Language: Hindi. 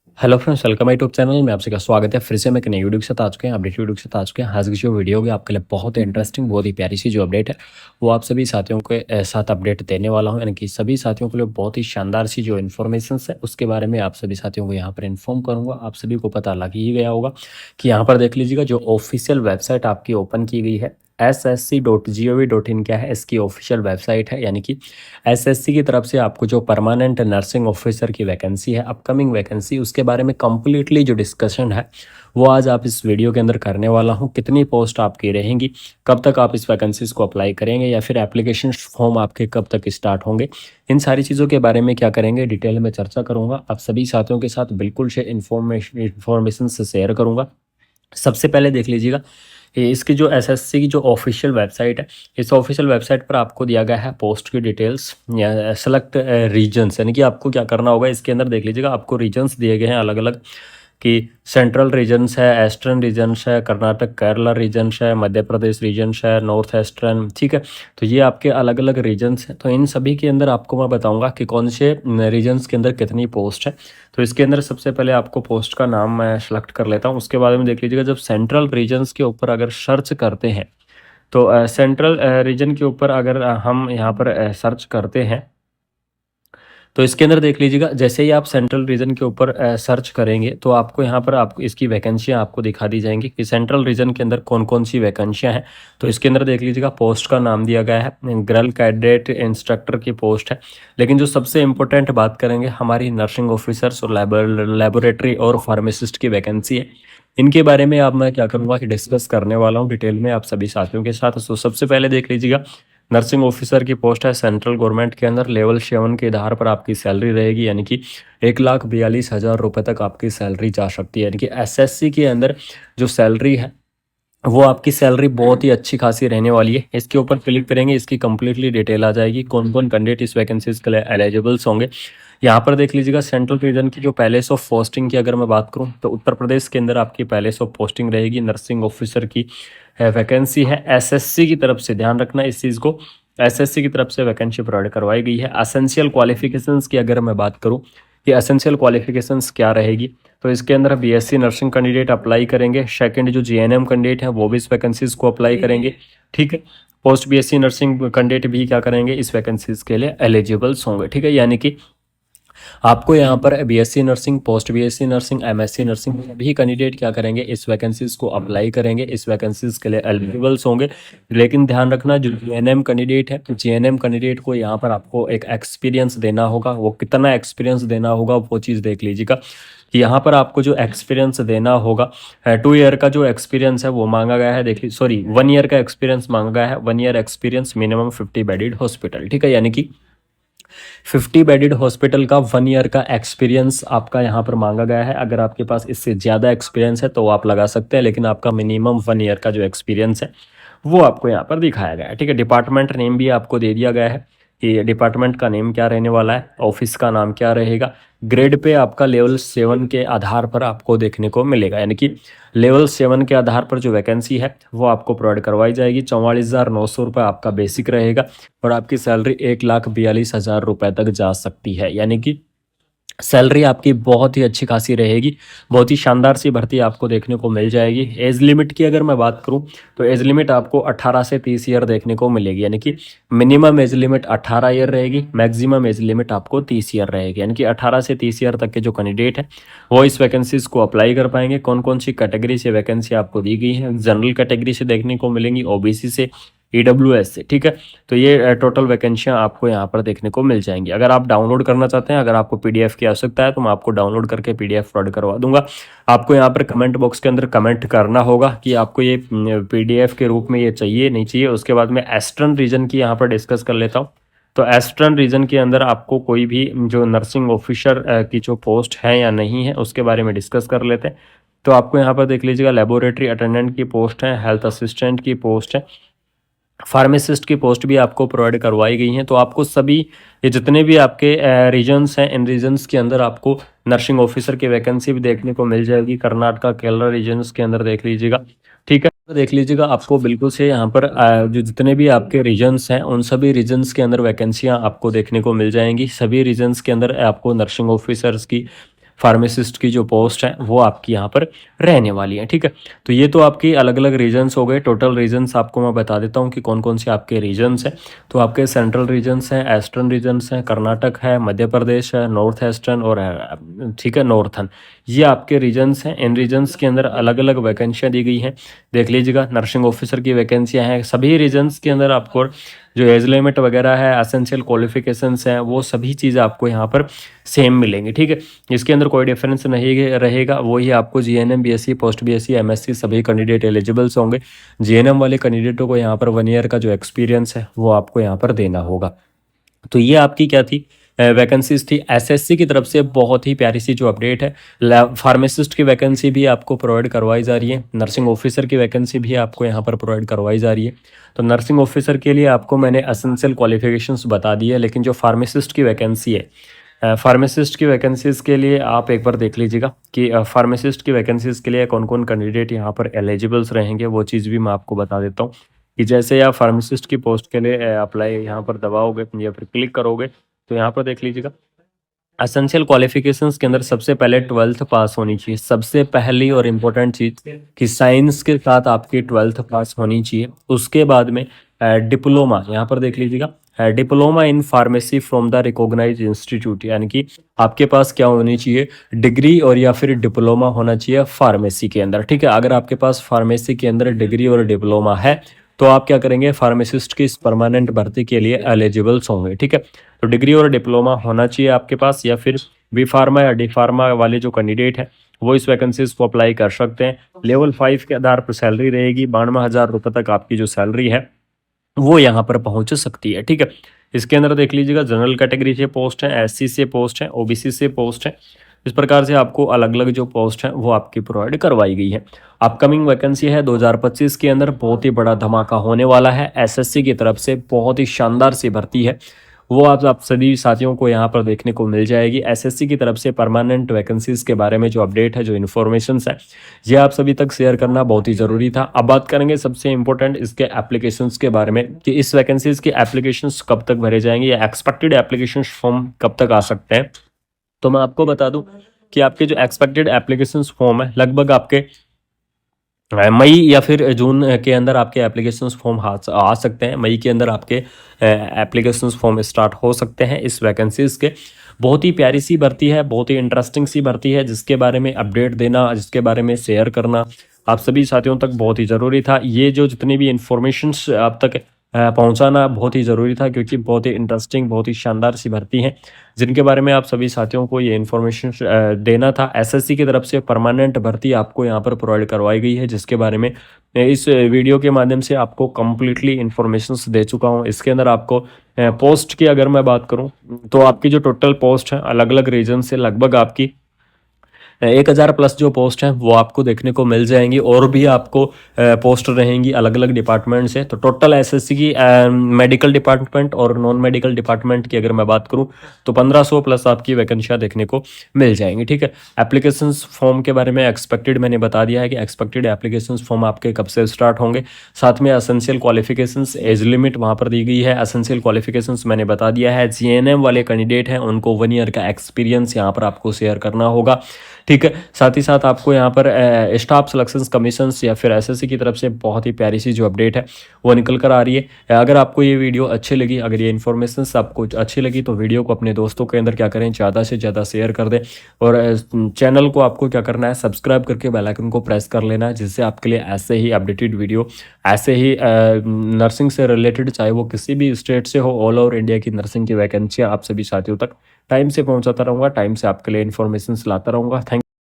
Hello friends, welcome my YouTube channel में आपसे का स्वागत है। फिर से मैं एक नई वीडियो के साथ आ चुके हैं, अपडेट वीडियो के साथ आ चुके हैं। आज की जो वीडियो होगी आपके लिए बहुत ही इंटरेस्टिंग, बहुत ही प्यारी सी जो अपडेट है वो आप सभी साथियों के साथ अपडेट देने वाला हूं। यानी कि सभी साथियों के लिए बहुत ही शानदार सी जो इन्फॉर्मेशन है उसके बारे में आप सभी साथियों को यहाँ पर इन्फॉर्म करूंगा। आप सभी को पता लग ही गया होगा कि यहाँ पर देख लीजिएगा, जो ऑफिशियल वेबसाइट आपकी ओपन की गई है ssc.gov.in क्या है, इसकी ऑफिशियल वेबसाइट है। यानी कि एसएससी की तरफ से आपको जो परमानेंट नर्सिंग ऑफिसर की वैकेंसी है, अपकमिंग वैकेंसी, उसके बारे में कंप्लीटली जो डिस्कशन है वो आज आप इस वीडियो के अंदर करने वाला हूं। कितनी पोस्ट आपकी रहेंगी, कब तक आप इस वैकेंसीज को अप्लाई करेंगे, या फिर एप्लीकेशन फॉर्म आपके कब तक स्टार्ट होंगे, इन सारी चीज़ों के बारे में क्या करेंगे डिटेल में चर्चा करूंगा। आप सभी साथियों के साथ बिल्कुल से इन्फॉर्मेशन से शेयर करूंगा। सबसे पहले देख लीजिएगा, इसकी जो एसएससी की जो ऑफिशियल वेबसाइट है, इस ऑफिशियल वेबसाइट पर आपको दिया गया है पोस्ट की डिटेल्स या सेलेक्ट रीजन्स। यानी कि आपको क्या करना होगा, इसके अंदर देख लीजिएगा आपको रीजन्स दिए गए हैं अलग अलग, कि सेंट्रल रीजन्स है, ईस्टर्न रीजन्स है, कर्नाटक केरला रीजन्स है, मध्य प्रदेश रीजन्स है, नॉर्थ ईस्टर्न, ठीक है। तो ये आपके अलग अलग रीजन्स हैं। तो इन सभी के अंदर आपको मैं बताऊंगा कि कौन से रीजन्स के अंदर कितनी पोस्ट है। तो इसके अंदर सबसे पहले आपको पोस्ट का नाम मैं सेलेक्ट कर लेता हूँ। उसके बाद में देख लीजिएगा, जब सेंट्रल रीजन्स के ऊपर अगर सर्च करते हैं तो सेंट्रल रीजन के ऊपर अगर हम यहाँ पर सर्च करते हैं तो इसके अंदर देख लीजिएगा, जैसे ही आप सेंट्रल रीजन के ऊपर सर्च करेंगे तो आपको यहाँ पर आपको इसकी वैकेंसियाँ आपको दिखा दी जाएंगी कि सेंट्रल रीजन के अंदर कौन कौन सी वैकेंसियाँ हैं। तो इसके अंदर देख लीजिएगा पोस्ट का नाम दिया गया है गर्ल कैडेट इंस्ट्रक्टर की पोस्ट है। लेकिन जो सबसे इंपॉर्टेंट बात करेंगे, हमारी नर्सिंग ऑफिसर्स और लेबोरेटरी और फार्मासिस्ट की वैकेंसी है। इनके बारे में अब मैं क्या करूँगा कि डिस्कस करने वाला हूँ डिटेल में आप सभी साथियों के साथ। तो सबसे पहले देख लीजिएगा, नर्सिंग ऑफिसर की पोस्ट है सेंट्रल गवर्नमेंट के अंदर, लेवल 7 के आधार पर आपकी सैलरी रहेगी। यानी कि 1,42,000 रुपये तक आपकी सैलरी जा सकती है। यानी कि एसएससी के अंदर जो सैलरी है वो आपकी सैलरी बहुत ही अच्छी खासी रहने वाली है। इसके ऊपर क्लिक करेंगे, इसकी कंप्लीटली डिटेल आ जाएगी, कौन कौन कैंडिडेट इस वैकेंसीज के लिए एलिजिबल्स होंगे। यहाँ पर देख लीजिएगा, सेंट्रल रीजन की जो पैलेस ऑफ पोस्टिंग की अगर मैं बात करूँ तो उत्तर प्रदेश के अंदर आपकी पैलेस ऑफ पोस्टिंग रहेगी। नर्सिंग ऑफिसर की वैकेंसी है एसएससी की तरफ से, ध्यान रखना इस चीज़ को, एसएससी की तरफ से वैकेंसी प्रोवाइड करवाई गई है। एसेंशियल क्वालिफिकेशंस की अगर मैं बात करूँ कि एसेंशियल क्वालिफिकेशंस क्या रहेगी, तो इसके अंदर बीएससी नर्सिंग कैंडिडेट अप्लाई करेंगे। सेकंड जो जीएनएम कैंडिडेट है वो भी इस वैकेंसीज को अप्लाई करेंगे, ठीक है। पोस्ट बीएससी नर्सिंग कैंडिडेट भी क्या करेंगे, इस वैकेंसीज के लिए एलिजिबल्स होंगे, ठीक है। यानी कि आपको यहाँ पर BSc nursing, post BSc nursing, MSc nursing भी कैंडिडेट क्या करेंगे, इस वैकेंसीज को अप्लाई करेंगे, इस वैकेंसीज के लिए एलिजिबल्स होंगे। लेकिन ध्यान रखना, जो जीएनएम कैंडिडेट है, जीएनएम कैंडिडेट को यहाँ पर आपको एक एक्सपीरियंस देना होगा। वो कितना एक्सपीरियंस देना होगा वो चीज़ देख लीजिएगा कि यहाँ पर आपको जो एक्सपीरियंस देना होगा, 2 ईयर का जो एक्सपीरियंस है वो मांगा गया है। देखिए, सॉरी, 1 ईयर का एक्सपीरियंस मांगा गया है। 1 year experience, minimum 50 bedded hospital, ठीक है। यानी कि 50 बेडेड हॉस्पिटल का 1 ईयर का एक्सपीरियंस आपका यहाँ पर मांगा गया है। अगर आपके पास इससे ज़्यादा एक्सपीरियंस है तो आप लगा सकते हैं, लेकिन आपका मिनिमम 1 ईयर का जो एक्सपीरियंस है वो आपको यहाँ पर दिखाया गया है, ठीक है। डिपार्टमेंट नेम भी आपको दे दिया गया है कि डिपार्टमेंट का नेम क्या रहने वाला है, ऑफिस का नाम क्या रहेगा। ग्रेड पे आपका लेवल 7 के आधार पर आपको देखने को मिलेगा। यानी कि लेवल 7 के आधार पर जो वैकेंसी है वो आपको प्रोवाइड करवाई जाएगी। 44,900 रुपये आपका बेसिक रहेगा और आपकी सैलरी 1,42,000 रुपये तक जा सकती है। यानी कि सैलरी आपकी बहुत ही अच्छी खासी रहेगी, बहुत ही शानदार सी भर्ती आपको देखने को मिल जाएगी। एज लिमिट की अगर मैं बात करूं तो एज लिमिट आपको 18 से 30 ईयर देखने को मिलेगी। यानी कि मिनिमम एज लिमिट 18 ईयर रहेगी, मैक्सिमम एज लिमिट आपको 30 ईयर रहेगी। यानी कि 18 से 30 ईयर तक के जो कैंडिडेट हैं वो इस वैकेंसीज को अप्लाई कर पाएंगे। कौन कौन सी कैटेगरी से वैकेंसी आपको दी गई है, जनरल कैटेगरी से देखने को मिलेंगी, ओबीसी से, ईडब्ल्यूएस से, ठीक है। तो ये टोटल वैकेंसियाँ आपको यहाँ पर देखने को मिल जाएंगी। अगर आप डाउनलोड करना चाहते हैं, अगर आपको पीडीएफ की आवश्यकता है तो मैं आपको डाउनलोड करके पीडीएफ प्रोवाइड करवा दूंगा। आपको यहाँ पर कमेंट बॉक्स के अंदर कमेंट करना होगा कि आपको ये पीडीएफ के रूप में ये चाहिए नहीं चाहिए। उसके बाद मैं ईस्टर्न रीजन की यहाँ पर डिस्कस कर लेता हूँ। तो ईस्टर्न रीजन के अंदर आपको कोई भी जो नर्सिंग ऑफिसर की जो पोस्ट है या नहीं है उसके बारे में डिस्कस कर लेते हैं। तो आपको यहाँ पर देख लीजिएगा, लेबोरेटरी अटेंडेंट की पोस्ट है, हेल्थ असिस्टेंट की पोस्ट है, फार्मासिस्ट की पोस्ट भी आपको प्रोवाइड करवाई गई हैं। तो आपको सभी ये जितने भी आपके रीजन्स हैं, इन रीजन्स के अंदर आपको नर्सिंग ऑफिसर की वैकेंसी भी देखने को मिल जाएगी। कर्नाटका केरला रीजन्स के अंदर देख लीजिएगा, ठीक है। तो देख लीजिएगा, आपको बिल्कुल से यहाँ पर जो जितने भी आपके रीजन्स हैं उन सभी रीजन्स के अंदर वैकेंसियाँ आपको देखने को मिल जाएंगी। सभी रीजन्स के अंदर आपको नर्सिंग ऑफिसर्स की फार्मासिस्ट की जो पोस्ट है वो आपकी यहाँ पर रहने वाली है। ठीक है, तो ये तो आपकी अलग अलग रीजन्स हो गए। टोटल रीजन्स आपको मैं बता देता हूँ कि कौन कौन से आपके रीजन्स हैं। तो आपके सेंट्रल रीजन्स हैं, ईस्टर्न रीजन्स हैं, कर्नाटक है, मध्य प्रदेश है, नॉर्थ ईस्टर्न और ठीक है नॉर्थन, ये आपके रीजन्स हैं। इन रीजन्स के अंदर अलग अलग वैकेंसियाँ दी गई हैं, देख लीजिएगा। नर्सिंग ऑफिसर की वैकेंसियाँ हैं। सभी रीजन्स के अंदर आपको जो एज लिमिट वगैरह है, एसेंशियल क्वालिफिकेशंस हैं, वो सभी चीज़ें आपको यहाँ पर सेम मिलेंगी। ठीक है, इसके अंदर कोई डिफरेंस नहीं रहेगा। वही आपको GNM, BSc, post BSc, MSc सभी कैंडिडेट एलिजिबल्स होंगे। जीएनएम वाले कैंडिडेटों को यहाँ पर 1 ईयर का जो एक्सपीरियंस है वो आपको यहाँ पर देना होगा। तो ये आपकी क्या थी, वैकेंसीज थी। एसएससी की तरफ से बहुत ही प्यारी सी जो अपडेट है, फार्मासिस्ट की वैकेंसी भी आपको प्रोवाइड करवाई जा रही है। नर्सिंग ऑफिसर की वैकेंसी भी आपको यहाँ पर प्रोवाइड करवाई जा रही है। तो नर्सिंग ऑफिसर के लिए आपको मैंने एसेंशियल क्वालिफिकेशंस बता दी है, लेकिन जो फार्मासिस्ट की वैकेंसी है, फार्मासिस्ट की वैकेंसीज़ के लिए आप एक बार देख लीजिएगा कि फार्मासिस्ट की वैकेंसीज़ के लिए कौन कौन कैंडिडेट यहाँ पर एलिजिबल्स रहेंगे। वो चीज़ भी मैं आपको बता देता हूँ कि जैसे आप फार्मासिस्ट की पोस्ट के लिए अप्लाई यहाँ पर दबाओगे या फिर क्लिक करोगे तो यहाँ पर देख लीजिएगा एसेंशियल क्वालिफिकेशंस के अंदर सबसे पहले 12th पास होनी चाहिए। सबसे पहली और इम्पोर्टेंट चीज़ कि साइंस के साथ आपकी 12th पास होनी चाहिए। उसके बाद में डिप्लोमा, यहाँ पर देख लीजिएगा diploma in pharmacy from the recognised institute, यानी कि आपके पास क्या होनी चाहिए, डिग्री और या फिर डिप्लोमा होना चाहिए फार्मेसी के अंदर। ठीक है, अगर आपके पास फार्मेसी के अंदर डिग्री और डिप्लोमा है तो आप क्या करेंगे, फार्मासिस्ट की इस परमानेंट भर्ती के लिए एलिजिबल्स होंगे। ठीक है, तो डिग्री और डिप्लोमा होना चाहिए आपके पास, या फिर बी फार्मा या डी फार्मा वाले जो कैंडिडेट हैं वो इस वैकेंसीज को अप्लाई कर सकते हैं। लेवल 5 के आधार पर सैलरी रहेगी। 92,000 रुपये तक आपकी जो सैलरी है वो यहाँ पर पहुँच सकती है। ठीक है, इसके अंदर देख लीजिएगा जनरल कैटेगरी से पोस्ट है, एससी से पोस्ट है, ओबीसी से पोस्ट है। इस प्रकार से आपको अलग अलग जो पोस्ट हैं वो आपकी प्रोवाइड करवाई गई है। अपकमिंग वैकेंसी है 2025 के अंदर बहुत ही बड़ा धमाका होने वाला है। एसएससी की तरफ से बहुत ही शानदार सी भर्ती है, वो आप सभी साथियों को यहाँ पर देखने को मिल जाएगी। एसएससी की तरफ से परमानेंट वैकेंसीज के बारे में जो अपडेट है, जो इन्फॉर्मेशन है, ये आप सभी तक शेयर करना बहुत ही ज़रूरी था। अब बात करेंगे सबसे इंपॉर्टेंट इसके एप्लीकेशंस के बारे में कि इस वैकेंसीज के एप्लीकेशंस कब तक भरे जाएंगे या एक्सपेक्टेड एप्लीकेशन फॉर्म कब तक आ सकते हैं। तो मैं आपको बता दूं कि आपके जो एक्सपेक्टेड एप्लीकेशन फॉर्म है लगभग आपके मई या फिर जून के अंदर आपके एप्लीकेशन फॉर्म आ सकते हैं। मई के अंदर आपके एप्लीकेशन फॉर्म स्टार्ट हो सकते हैं इस वैकेंसीज के। बहुत ही प्यारी सी भर्ती है, बहुत ही इंटरेस्टिंग सी भर्ती है, जिसके बारे में अपडेट देना, जिसके बारे में शेयर करना आप सभी साथियों तक बहुत ही ज़रूरी था। ये जो जितनी भी इंफॉर्मेशन आप तक पहुंचाना बहुत ही ज़रूरी था, क्योंकि बहुत ही इंटरेस्टिंग, बहुत ही शानदार सी भर्ती हैं जिनके बारे में आप सभी साथियों को ये इन्फॉर्मेशन देना था। एसएससी की तरफ से परमानेंट भर्ती आपको यहाँ पर प्रोवाइड करवाई गई है, जिसके बारे में इस वीडियो के माध्यम से आपको कम्प्लीटली इन्फॉर्मेशन दे चुका हूँ। इसके अंदर आपको पोस्ट की अगर मैं बात करूँ तो आपकी जो टोटल पोस्ट है अलग अलग रीजन से लगभग आपकी 1000 प्लस जो पोस्ट हैं वो आपको देखने को मिल जाएंगी, और भी आपको पोस्ट रहेंगी अलग अलग डिपार्टमेंट से। तो टोटल एसएससी की मेडिकल डिपार्टमेंट और नॉन मेडिकल डिपार्टमेंट की अगर मैं बात करूं तो 1500 प्लस आपकी वैकेंसियां देखने को मिल जाएंगी। ठीक है, एप्लीकेशन फॉर्म के बारे में एक्सपेक्टेड मैंने बता दिया है कि एक्सपेक्टेड एप्लीकेशन फॉर्म आपके कब से स्टार्ट होंगे। साथ में एसेंशियल क्वालिफिकेशंस, एज लिमिट वहाँ पर दी गई है। एसेंशियल क्वालिफिकेशंस मैंने बता दिया है। जीएनएम वाले कैंडिडेट हैं उनको 1 ईयर का एक्सपीरियंस यहाँ पर आपको शेयर करना होगा। ठीक है, साथ ही साथ आपको यहाँ पर स्टाफ सिलेक्शन कमीशन या फिर एसएससी की तरफ से बहुत ही प्यारी सी जो अपडेट है वो निकल कर आ रही है। अगर आपको ये वीडियो अच्छी लगी, अगर ये इन्फॉर्मेशन आपको अच्छी लगी तो वीडियो को अपने दोस्तों के अंदर क्या करें, ज़्यादा से ज़्यादा शेयर कर दें, और चैनल को आपको क्या करना है, सब्सक्राइब करके बेल आइकन को प्रेस कर लेना है, जिससे आपके लिए ऐसे ही अपडेटेड वीडियो, ऐसे ही नर्सिंग से रिलेटेड, चाहे वो किसी भी स्टेट से हो, ऑल ओवर इंडिया की नर्सिंग की वैकेंसियाँ आप सभी साथियों तक टाइम से पहुँचाता रहूँगा, टाइम से आपके लिए इन्फॉर्मेशन लाता रहूँगा। थैंक